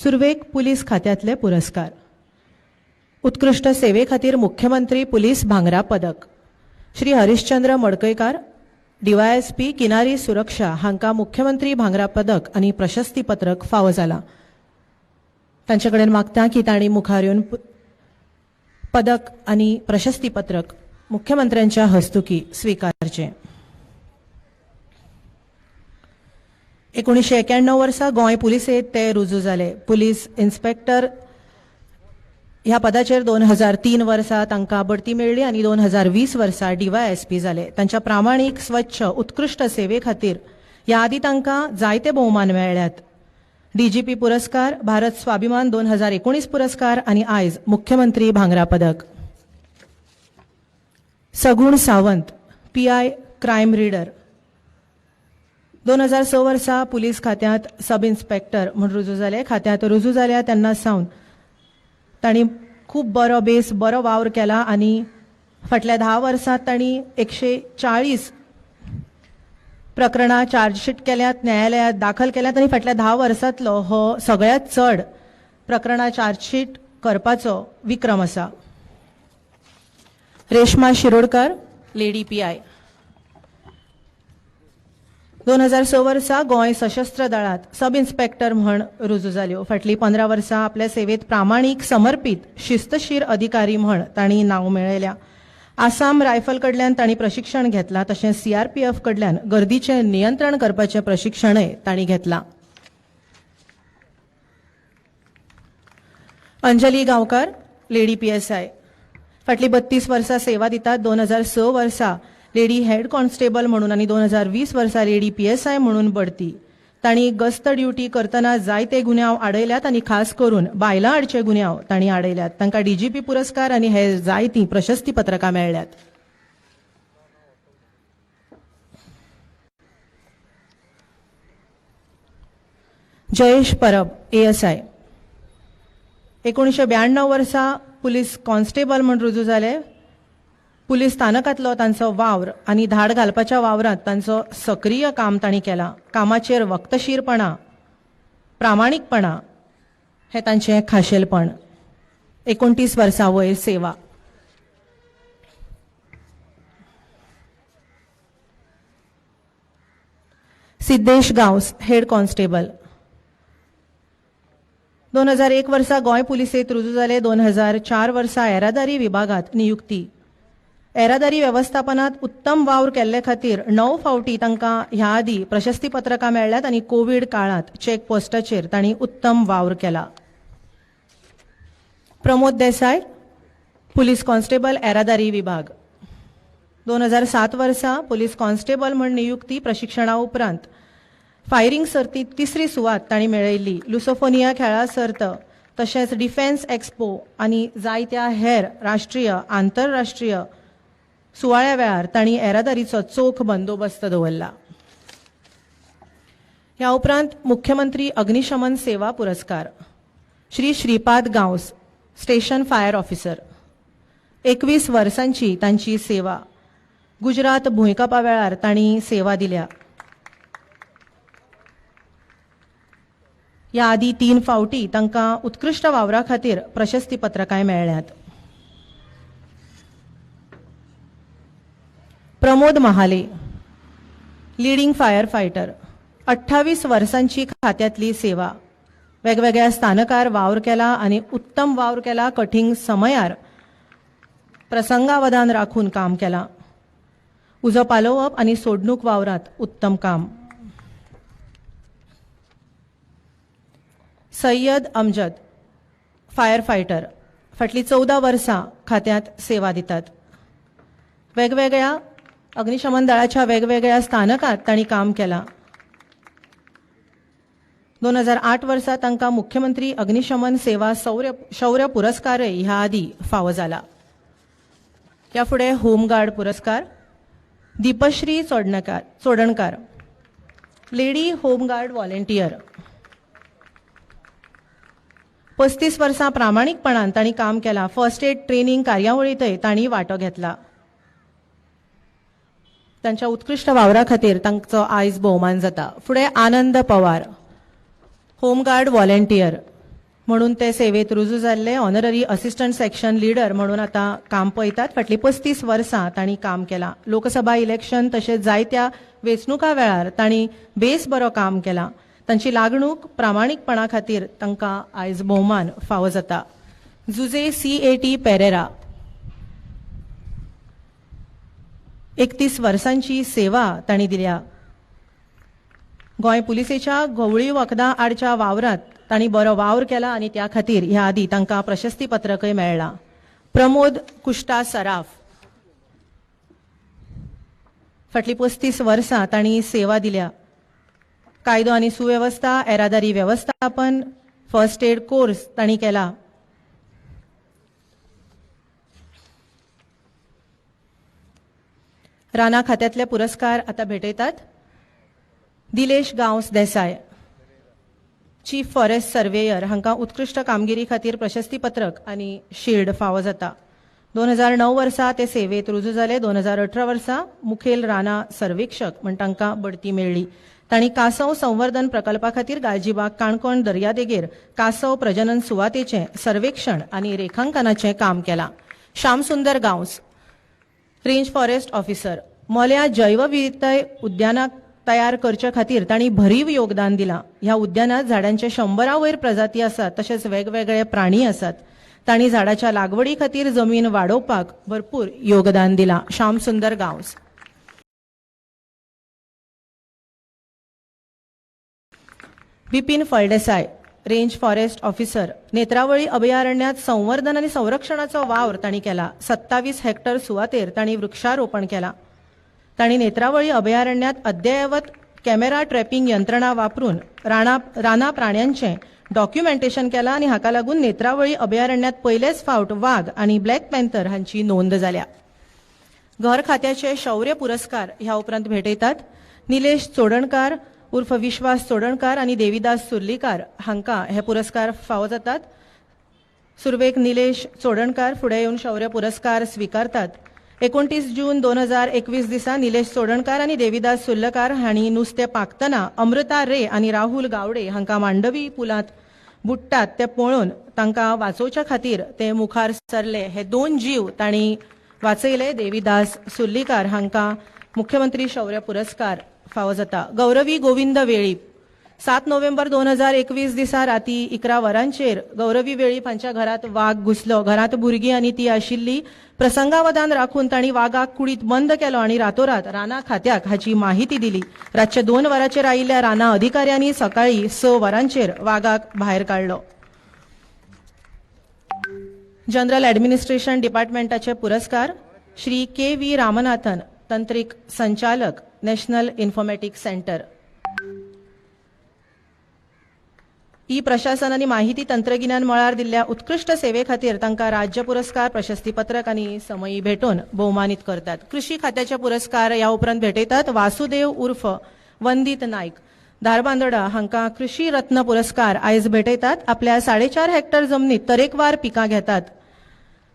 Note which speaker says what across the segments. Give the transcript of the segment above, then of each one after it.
Speaker 1: सुरवेक पुलीस खात्यातले पुरस्कार. उत्कृष्ट सेवे खातीर मुख्यमंत्री पुलीस भांगरा पदक श्री हरिश्चंद्र मडकयकार डीवायएसपी किनारी सुरक्षा हांका मुख्यमंत्री भांगरा पदक आणि प्रशस्ती पत्रक फावो जाला. तांचे कडेन मागता की तांणी मुखार येवन पदक आणि प्रशस्ती पत्रक मुख्यमंत्र्यांच्या हस्तुकी स्वीकारचे. 1991 वर्सा गोंय पुलिसेंत ते रुजू जाले. पुलीस इन्स्पेक्टर ह्या पदाचेर 2003 वर्सा तांकां बढती मेळ्ळी आणि 2020 वर्सा डीवायएसपी जाले. तांच्या प्रामाणीक स्वच्छ उत्कृष्ट सेवे खातीर ह्या आदी तांकां जायते भोवमान मेळ्ळ्यात. डीजीपी पुरस्कार, भारत स्वाभिमान 2019 पुरस्कार आणि आयज मुख्यमंत्री भांगरा पदक. सगुण सावंत पीआय क्रायम रीडर 2006 वर्सा पुलीस खात्यांत सब इन्स्पेक्टर म्हूण रुजू जाले. खात्यांत रुजू जाल्या तेन्ना सावन तांणी खूब बरो बेस बरो वावर केला आणि फाटल्या 10 वर्सांत तांणी 140 प्रकरणां चार्जशीट केल्यात, न्यायालयात दाखल केल्यात आणि फाटल्या 10 वर्सांतलो हो सगळ्यात चड प्रकरणां चार्जशीट करपाचो विक्रम आसा. रेश्मा शिरोडकार लेडी पीआय 2006 वर्सा गोंय सशस्त्र दळांत सब इन्स्पेक्टर म्हूण रुजू जाल्यो. फाटली 15 वर्सां आपल्या सेवेत प्रामाणीक समर्पित शिस्तशीर अधिकारी म्हूण तांणी नांव मेळयल्या. आसाम रायफल कडल्यान तांणी प्रशिक्षण घेतलां, तशेंच सीआरपीएफ कडल्यान गर्दीचें नियंत्रण करपाचें प्रशिक्षणय तांणी घेतलां. अंजली गांवकार लेडी पीएसआय फाटली 32 वर्सां सेवा दितात. 2006 वर्सा लेडी हेड कॉन्स्टेबल म्हणून आणि 2020 वर्सा लेडी पीएसआय म्हणून बढती. तांणी गस्त ड्युटी करतना जायते गुन्यांव आडयल्यात आणि खास करून बायलां आडचे गुन्यांव तांणी आडयल्यात. तांकां डीजीपी पुरस्कार आणि हे जायतीं प्रशस्ती पत्रकां मेळ्ळ्यात. जयेश परब एएसआय 1992 वर्सा पुलीस कॉन्स्टेबल म्हूण रुजू जाले. पुलीस स्थानकांतलो तांचो वावर आणि धाड घालपाच्या वावरांत तांचो सक्रिय काम तांणी केलां. कामाचेर वक्तशीरपणा, प्रामाणीकपणा हे तांचें खाशेलपण. 29 वर्सां वयर सेवा. सिद्धेश गांवस हेड कॉन्स्टेबल 2001 वर्सा गोंय पुलिसेंत रुजू जाले. 2004 वर्सा येरादारी विभागात नियुक्ती. येरादारी व्यवस्थापनात उत्तम वावर केल्ले खातीर 9 फावटी तांकां ह्या आदी प्रशस्ती पत्रकां मेळ्ळ्यात आणि कोविड काळात चेक पोस्टाचेर तांणी उत्तम वावर केला. प्रमोद देसाय पुलीस कॉन्स्टेबल येरादारी विभाग 2007 वर्सा पुलीस कॉन्स्टेबल म्हूण नियुक्ती. प्रशिक्षणा उपरांत फायरिंग सर्तीत 3री सुवात तांणी मेळयल्ली. लुसोफोनिया खेळा सर्त तशेंच डिफेन्स एक्सपो आणि जायत्या हेर राष्ट्रीय आंतरराष्ट्रीय सुवाळ्या वेळार तांणी येरादारीचो चोख बंदोबस्त दवरला. ह्या उपरांत मुख्यमंत्री अग्निशमन सेवा पुरस्कार Shri Shripad Gawas station fire officer 21 वर्सांची तांची सेवा. गुजरात भूंयकापा वेळार तांणी सेवा दिल्या. ह्या आदी 3 फावटी तांकां उत्कृष्ट वावरा खातीर प्रशस्ती पत्रकांय मेळ्ळ्यात. Pramod Mahale leading fire fighter 28 वर्सांची खात्यातली सेवा. वेगवेगळ्या स्थानकार वावर केला आणि उत्तम वावर केला. कठीण समयार प्रसंगावधान राखून काम केला. उजो पालोवप आणि सोडणूक वावरात उत्तम काम. सय्यद अमजद फायर फायटर फाटली 14 वर्सां खात्यांत सेवा दितात. वेगवेगळ्या अग्निशमन दळाच्या वेगवेगळ्या स्थानकात तांणी काम केलां. 2008 वर्सा तांकां मुख्यमंत्री अग्निशमन सेवा शौर्य पुरस्कारय ह्या आदी फावो जाला. ह्या फुडें होमगार्ड पुरस्कार Deepshree Chodankar lady home guard volunteer 35 वर्सां प्रामाणीकपणान तांणी काम केलां. फर्स्ट एड ट्रेनिंग कार्यावळींतय तांणी वांटो घेतला. तांच्या उत्कृष्ट वावरा खातीर तांचो आयज भोवमान जाता. फुडें आनंद पवार होमगार्ड व्हॉलेंटियर म्हणून ते सेवेत रुजू जाल्ले. ऑनररी असिस्टंट सेक्शन लीडर म्हणून आता काम पळयतात. फाटली 35 वर्सां तांणी काम केलां. लोकसभा इलेक्शन तशेंच जायत्या वेंचणुका वेळार तांणी बेस बरो काम केलां. तांची लागणूक प्रामाणीकपणा खातीर तांकां आयज भोवमान फावो जाता. जुजे CAT पेरेरा 31 वर्सांची सेवा तांणी दिल्या. गोंय पुलिसेच्या गवळी वखदां आडच्या वावरांत तांणी बरो वावर केला आनी त्या खातीर ह्या आदी तांकां प्रशस्ती पत्रकय मेळ्ळां. प्रमोद कुश्ता सराफ फाटली 35 वर्सां तांणी सेवा दिल्या. कायदो आनी सुवेवस्था, येरादारी वेवस्थापन, फर्स्ट एड कोर्स तांणी केला. राणा खात्यातले पुरस्कार आता भेटयतात. Dilesh Gawas Desai chief forest surveyor हांकां उत्कृश्ट कामगिरी खातीर प्रशस्ती पत्रक आनी शिल्ड फावो जाता. 2009 वर्सा ते सेवेत रुजू जाले. 2018 वर्सा मुखेल राणा सर्वेक्षक म्हण तांकां बडती मेळ्ळी. तांणी कासव संवर्धन प्रकल्पा खातीर गालजीबाग काणकोण दर्यादेगेर कासव प्रजनन सुवातेचें सर्वेक्षण आनी रेखांकनाचें काम केलां. Shyamsundar Gawas range forest officer मोल्या जैवविविधताय उद्यानाक तयार करचे खातीर तांणी भरीव योगदान दिलां. ह्या उद्यानात झाडांचे 100 वयर प्रजाती आसात. तशेंच वेगवेगळे प्राणी आसात. तांणी झाडाच्या लागवडी खातीर जमीन वाडोवपाक भरपूर योगदान दिलां. Shyamsundar Gawas. Bipin Phaldesai range forest officer Netravali अभयारण्यात संवर्धन आनी संरक्षणाचो वावर तांणी केला. 27 हेक्टर सुवातेर तांणी वृक्षारोपण केलां. तांणी नेत्रावळी अभयारण्यात अद्ययावत कॅमेरा ट्रॅपिंग यंत्रणा वापरून राना प्राण्यांचें डॉक्युमेंटेशन केलां आनी हाका लागून नेत्रावळी अभयारण्यात पयलेच फावट वाघ आनी ब्लॅक पॅन्थर हांची नोंद जाल्या. घर खात्याचे शौर्य पुरस्कार ह्या उपरांत भेटयतात. निलेश चोडणकार उर्फ विश्वास चोडणकार आनी देविदास सुर्लीकार हांकां हे पुरस्कार फावो जातात. सुरवेक निलेश चोडणकार फुडें येवन शौर्य पुरस्कार स्विकारतात. 29 जून 2021 दिसा निलेश चोडणकार आनी देविदास सुर्लकार हांणी नुस्तें पाकतना अमृता रे आनी राहुल गावडे हांकां मांडवी पुलांत बुडटात ते पळोवन तांकां वाचोवच्या खातीर ते मुखार सरले. हे 2 जीव तांणी वाचयले. देविदास सुर्लीकार हांकां मुख्यमंत्री शौर्य पुरस्कार फावो जाता. गौरवी गोविंद वेळीप 7 नोव्हेंबर 2021 दिसा राती 11 वरांचेर गौरवी वेळीप हांच्या घरांत वाघ घुसलो. घरांत भुरगीं आनी ती आशिल्ली. प्रसंगावधान राखून तांणी वाघाक कुडीत बंद केलो आनी रातोरात राना खात्याक हाची माहिती दिली. रातचे 2 वरांचेर आयिल्ल्या राना अधिकाऱ्यांनी सकाळी 6 वरांचेर वाघाक भायर काडलो. जनरल ॲडमिनिस्ट्रेशन डिपार्टमेंटाचे पुरस्कार श्री KV रामनाथन तंत्रीक संचालक नॅशनल इन्फॉर्मॅटिक्स सेंटर. ई प्रशासन आनी माहिती तंत्रगिन्यान मळार दिल्ल्या उत्कृश्ट सेवे खातीर तांकां राज्य पुरस्कार, प्रशस्ती पत्रक आनी समयी भेटोवन भोवमानीत करतात. कृषी खात्याचे पुरस्कार ह्या उपरांत भेटयतात. वासुदेव उर्फ वंदीत नायक धारबांदोडा हांकां कृषी रत्न पुरस्कार आयज भेटयतात. आपल्या 4.5 हेक्टर जमनीत तरेकवार पिकां घेतात.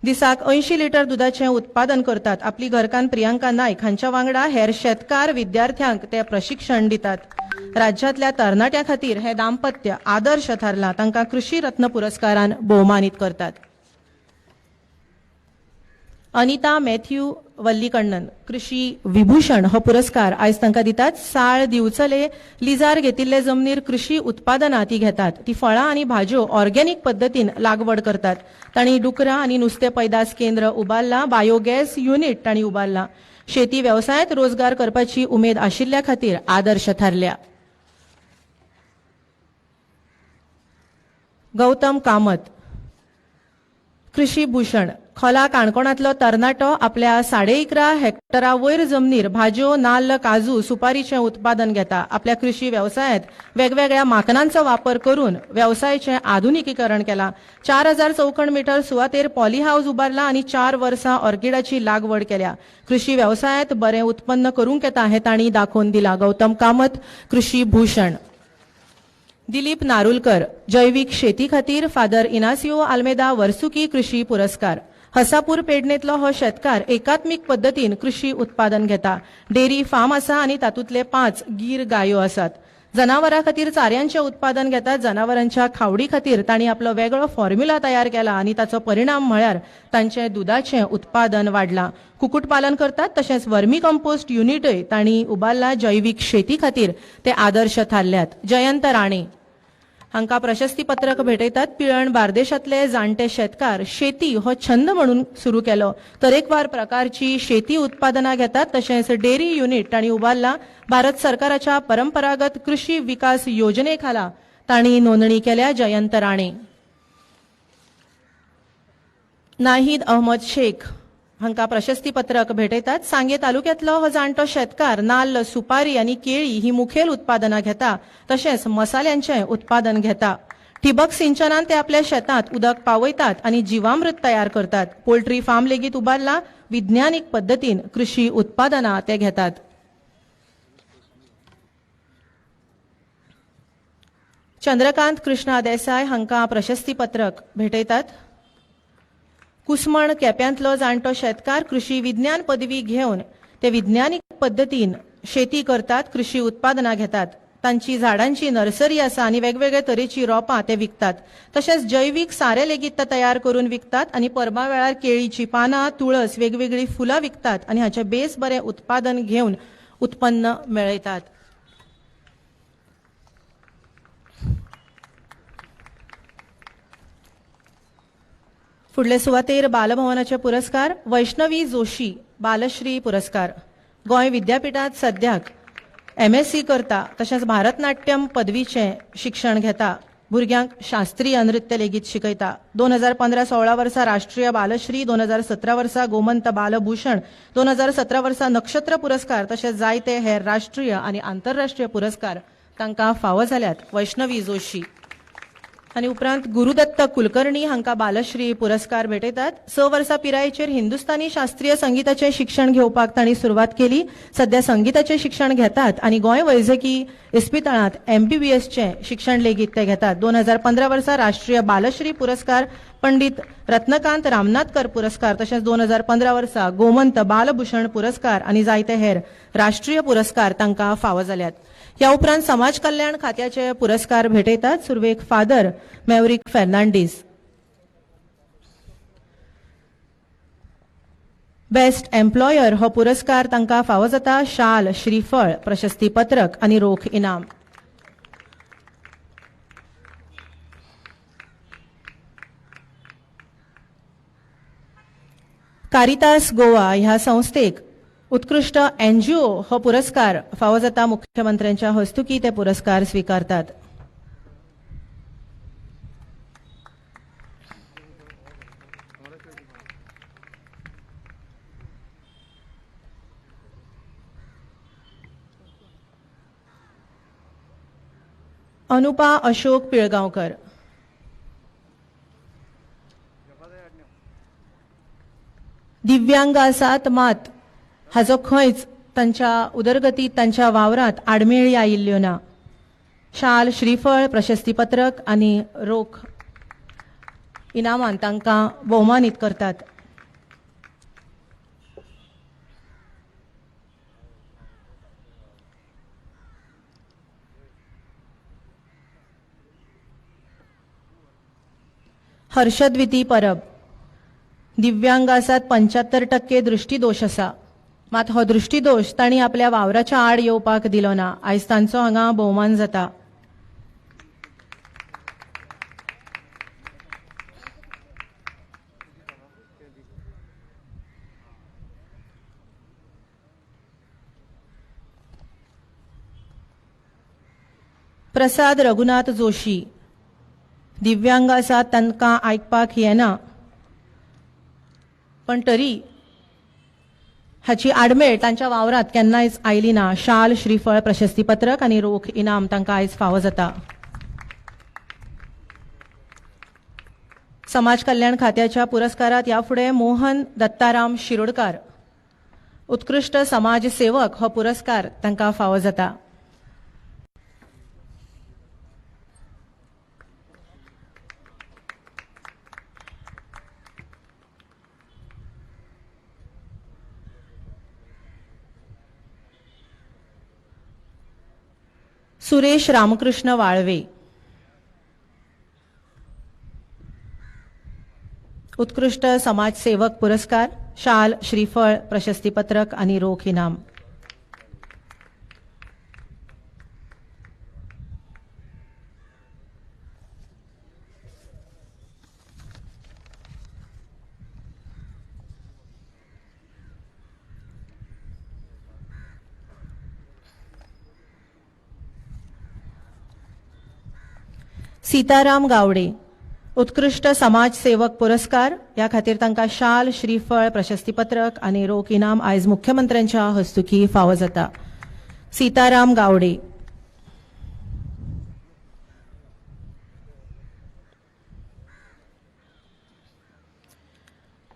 Speaker 1: दिसाक 80 लिटर दुधाचें उत्पादन करतात. आपली घरकान्न प्रियांका नायक हांच्या वांगडा हेर शेतकार विद्यार्थ्यांक ते प्रशिक्षण दितात. राज्यांतल्या तरणाट्यां खातीर हे दाम्पत्य आदर्श थारलां. तांकां कृषी रत्न पुरस्कारान भोवमानीत करतात. अनिता मॅथ्यू वल्लीकण्णन कृषी विभूषण हो पुरस्कार आयज तांकां दितात. साळ दिवचले लिजार घेतिल्ले जमनीर कृषी उत्पादनां ती घेतात. ती फळां आनी भाज्यो ऑर्गेनिक पद्दतीन लागवड करतात. तांणी डुकरां आनी नुस्तें पैदास केंद्र उबारलां. बायोगॅस युनिट तांणी उबारलां. शेती वेवसायांत रोजगार करपाची उमेद आशिल्ल्या खातीर आदर्श थारल्या. गौतम कामत कृषी भूषण खोला काणकोणांतलो तरणाटो आपल्या 11.5 हेक्टरा वयर जमनीर भाज्यो, नाल्ल, काजू, सुपारीचें उत्पादन घेता. आपल्या कृषी वेवसायांत वेगवेगळ्या माकनांचो वापर करून वेवसायाचें आधुनिकीकरण केलां. 4000 चौखण मीटर सुवातेर पॉली हाऊस उबारला आनी 4 वर्सां ऑर्किडाची लागवड केल्या. कृषी वेवसायांत बरें उत्पन्न करूंक येता हें तांणी दाखोवन दिलां. गौतम कामत कृषी भूषण. दिलीप नारुलकर जैवीक शेती खातीर फादर इनासियो आल्मेदा वर्सुकी कृषी पुरस्कार. हसापूर पेडणेंतलो हो शेतकार एकात्मीक पद्दतीन कृषी उत्पादन घेता. डेरी फार्म आसा आनी तातूंतले 5 गीर गायो आसात. जनावरां खातीर चाऱ्यांचें उत्पादन घेतात. जनावरांच्या खावडी खातीर तांणी आपलो वेगळो फॉर्म्युला तयार केला आनी ताचो परिणाम म्हळ्यार तांचें दुधाचें उत्पादन वाडलां. कुक्कुटपालन करतात तशेंच वर्मी कंपोस्ट युनिटय तांणी उबारला. जैवीक शेती खातीर ते आदर्श थारल्यात. जयंत राणे हांकां प्रशस्ती पत्रक भेटयतात. पिळण बार्देशांतले जाणटे शेतकार शेती हो छंद म्हणून सुरू केलो. तरेकवार प्रकारची शेती उत्पादनां घेतात. तशेंच डेअरी युनिट तांणी उबारला. भारत सरकाराच्या परंपरागत कृषी विकास योजने खाला तांणी नोंदणी केल्या. जयंत राणे नाहीद अहमद शेख हांकां प्रशस्ती पत्रक भेटयतात. सांगे तालुक्यांतलो हो जाणटो शेतकार नाल्ल, सुपारी आनी केळी ही मुखेल उत्पादनां घेता. तशेंच मसाल्यांचें उत्पादन घेता. ठिबक सिंचनान ते आपल्या शेतांत उदक पावयतात आनी जिवामृत तयार करतात. पोल्ट्री फार्म लेगीत उबारला. विज्ञानीक पद्दतीन कृषी उत्पादनां ते घेतात. चंद्रकांत कृष्णा देसाय हांकां प्रशस्ती पत्रक भेटयतात. कुसमण केप्यांतलो जाणटो शेतकार कृषी विज्ञान पदवी घेवन ते विज्ञानीक पद्दतीन शेती करतात. कृषी उत्पादनां घेतात. तांची झाडांची नर्सरी आसा आनी वेगवेगळे तरेची रोपां ते विकतात. तशेंच जैवीक सारे लेगीत ते तयार करून विकतात आनी परबा वेळार केळीची पानां, तुळस, वेगवेगळी फुलां विकतात आनी हाचे बेस बरें उत्पादन घेवन उत्पन्न मेळयतात. फुडले सुवातेर बालभवनाचे पुरस्कार. वैष्णवी जोशी बालश्री पुरस्कार. गोंय विद्यापीठांत सद्याक MSc करता. तशेंच भारतनाट्यम पदवीचें शिक्षण घेता. भुरग्यांक शास्त्रीय नृत्य लेगीत शिकयता. 2015-16 वर्सा राष्ट्रीय बालश्री, 2017 वर्सा गोमंत बालभूषण, 2017 वर्सा नक्षत्र पुरस्कार तशेंच जायते हेर राष्ट्रीय आनी आंतरराष्ट्रीय पुरस्कार तांकां फावो जाल्यात. वैष्णवी जोशी आनी उपरांत गुरुदत्त कुलकर्णी हांकां बालश्री पुरस्कार भेटयतात. 6 वर्सां पिरायेचेर हिंदुस्थानी शास्त्रीय संगीताचें शिक्षण घेवपाक तांणी सुरवात केली. सध्या संगीताचें शिक्षण घेतात आनी गोंय वैजकी इस्पितळांत MBBSचें शिक्षण लेगीत ते घेतात. 2015 वर्सा राष्ट्रीय बालश्री पुरस्कार, पंडित रत्नकांत रामनाथकर पुरस्कार तशेंच 2015 वर्सा गोमंत बालभूषण पुरस्कार आनी जायते हेर राष्ट्रीय पुरस्कार तांकां फावो जाल्यात. ह्या उपरांत समाज कल्याण खात्याचे पुरस्कार भेटयतात. सुरवेक father Maverick Fernandes. Best employer हो पुरस्कार तांकां फावो जाता. शाल, श्रीफळ, प्रशस्ती पत्रक आनी रोख इनाम. कारितास गोवा ह्या संस्थेक उत्कृष्ट NGO हो पुरस्कार फावो जाता. मुख्यमंत्र्यांच्या हस्तुकी ते पुरस्कार स्वीकारतात. अनुपा अशोक पिळगांवकर. दिव्यांग आसात मात हाजो खंयच तांच्या उदरगतीत तांच्या वावरांत आडमेळी आयिल्ल्यो ना. शाल, श्रीफळ, प्रशस्ती पत्रक आनी रोख इनामान तांकां भोवमानीत करतात. हर्षद्विती परब. दिव्यांग आसात 75% दृष्टिदोष आसा. मात हो दृष्टिदोष तांणी आपल्या वावराच्या आड येवपाक दिलो ना. आयज तांचो हांगा भोवमान जाता. प्रसाद रघुनाथ जोशी. दिव्यांग आसात, तांकां आयकपाक येना, पण तरी हाची आडमेळ तांच्या वावरात केन्नायच आयली ना. शाल, श्रीफळ, प्रशस्ती पत्रक आनी रोख इनाम तांकां आयज फावो जाता. समाज कल्याण खात्याच्या पुरस्कारात ह्या फुडें मोहन दत्ताराम शिरोडकार उत्कृष्ट समाज सेवक हो पुरस्कार तांकां फावो जाता. सुरेश रामकृष्ण वाळवे, उत्कृष्ट समाजसेवक पुरस्कार, शाल, श्रीफळ, प्रशस्तीपत्रक आणि रोख इनाम. सीताराम गावडे, उत्कृष्ट समाजसेवक पुरस्कार, या खातीर तांकां शाल, श्रीफळ, प्रशस्तीपत्रक आणि रोख इनाम आयज मुख्यमंत्र्यांच्या हस्तुकी फावो जाता. सीताराम गावडे.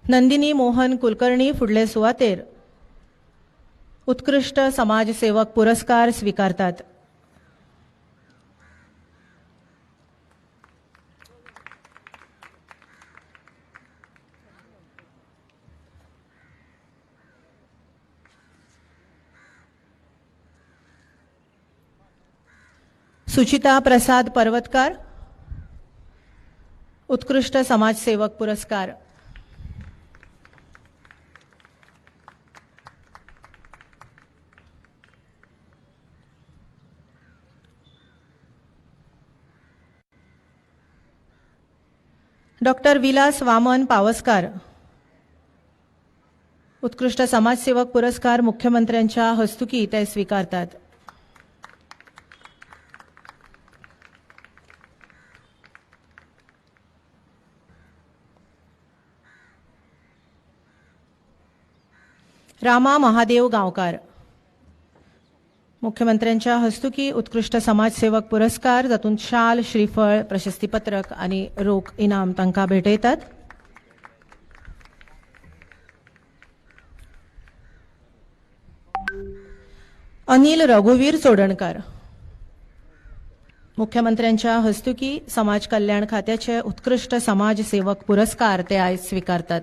Speaker 1: नंदिनी मोहन कुलकर्णी फुडले सुवातेर उत्कृष्ट समाजसेवक पुरस्कार स्वीकारतात. सुचिता प्रसाद पर्वतकार, उत्कृष्ट समाजसेवक पुरस्कार. डॉक्टर विलास वामन पावसकार, उत्कृष्ट समाजसेवक पुरस्कार मुख्यमंत्र्यांच्या हस्तुकी ते स्वीकारतात. रामा महादेव गांवकार, मुख्यमंत्र्यांच्या हस्तुकी उत्कृष्ट समाजसेवक पुरस्कार, जातून शाल, श्रीफळ, प्रशस्तीपत्रक आणि रोख इनाम तांकां भेटयतात. अनिल रघुवीर चोडणकार, मुख्यमंत्र्यांच्या हस्तुकी समाज कल्याण खात्याचे उत्कृष्ट समाजसेवक पुरस्कार ते आयज स्वीकारतात.